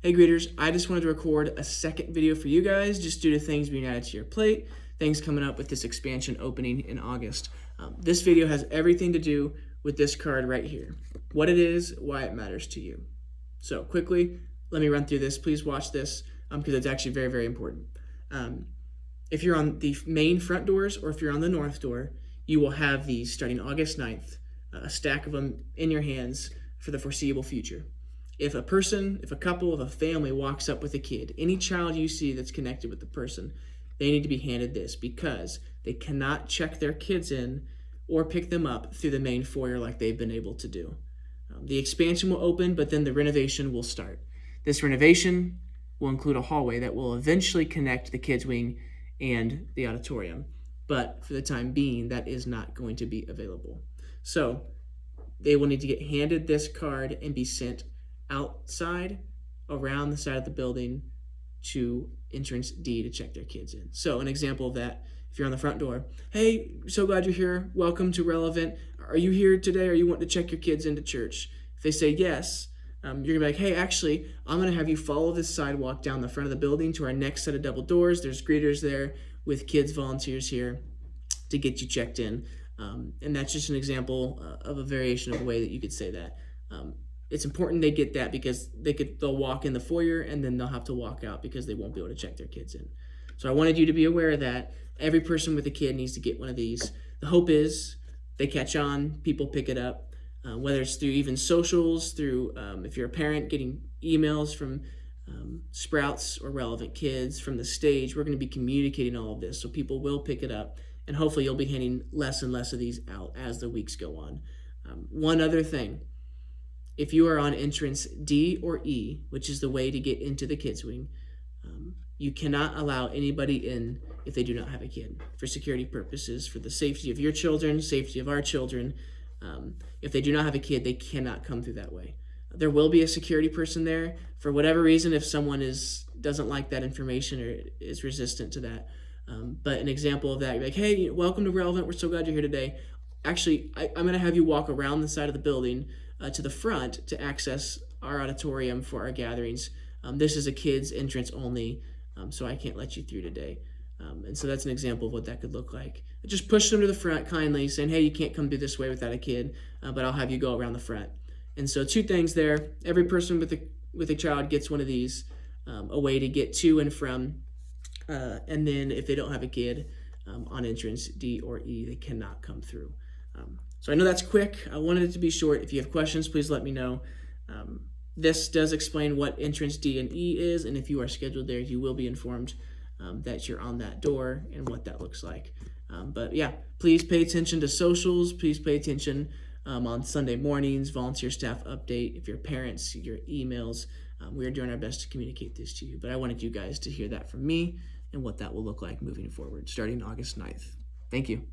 Hey greeters, I just wanted to record a second video for you guys just due to things being added to your plate, things coming up with this expansion opening in August. This video has everything to do with this card right here. What it is, why it matters to you. So quickly, let me run through this. Please watch this because it's actually very, very important. If you're on the main front doors or if you're on the north door, you will have these starting August 9th, a stack of them in your hands for the foreseeable future. If a person, if a couple, if a family walks up with a kid, any child you see that's connected with the person, they need to be handed this because they cannot check their kids in or pick them up through the main foyer like they've been able to do. The expansion will open, but then the renovation will start. This renovation will include a hallway that will eventually connect the kids' wing and the auditorium. But for the time being, that is not going to be available. So they will need to get handed this card and be sent outside around the side of the building to entrance D to check their kids in. So an example of that, if you're on the front door, hey, so glad you're here. Welcome to Relevant. Are you here today or you want to check your kids into church? If they say yes, you're gonna be like, hey, actually, I'm gonna have you follow this sidewalk down the front of the building to our next set of double doors. There's greeters there with kids, volunteers here to get you checked in. And that's just an example of a variation of a way that you could say that. It's important they get that because they'll walk in the foyer and then they'll have to walk out because they won't be able to check their kids in. So I wanted you to be aware of that. Every person with a kid needs to get one of these. The hope is they catch on, people pick it up, whether it's through even socials, through if you're a parent getting emails from Sprouts or Relevant Kids from the stage. We're going to be communicating all of this so people will pick it up, and hopefully you'll be handing less and less of these out as the weeks go on. One other thing. If you are on entrance D or E, which is the way to get into the kids' wing, you cannot allow anybody in if they do not have a kid for security purposes, for the safety of your children, safety of our children. If they do not have a kid, they cannot come through that way. There will be a security person there for whatever reason if someone doesn't like that information or is resistant to that. But an example of that, you're like, hey, welcome to Relevant. We're so glad you're here today. Actually, I'm going to have you walk around the side of the building to the front to access our auditorium for our gatherings. This is a kids entrance only, so I can't let you through today. And so that's an example of what that could look like. Just push them to the front kindly, saying, hey, you can't come through this way without a kid, but I'll have you go around the front. And so two things there. Every person with a child gets one of these, a way to get to and from. And then if they don't have a kid on entrance D or E, they cannot come through. So I know that's quick. I wanted it to be short. If you have questions, please let me know. This does explain what entrance D and E is, and if you are scheduled there, you will be informed that you're on that door and what that looks like. But yeah, please pay attention to socials. Please pay attention on Sunday mornings, volunteer staff update. If you're parents, your emails. We are doing our best to communicate this to you. But I wanted you guys to hear that from me and what that will look like moving forward, starting August 9th. Thank you.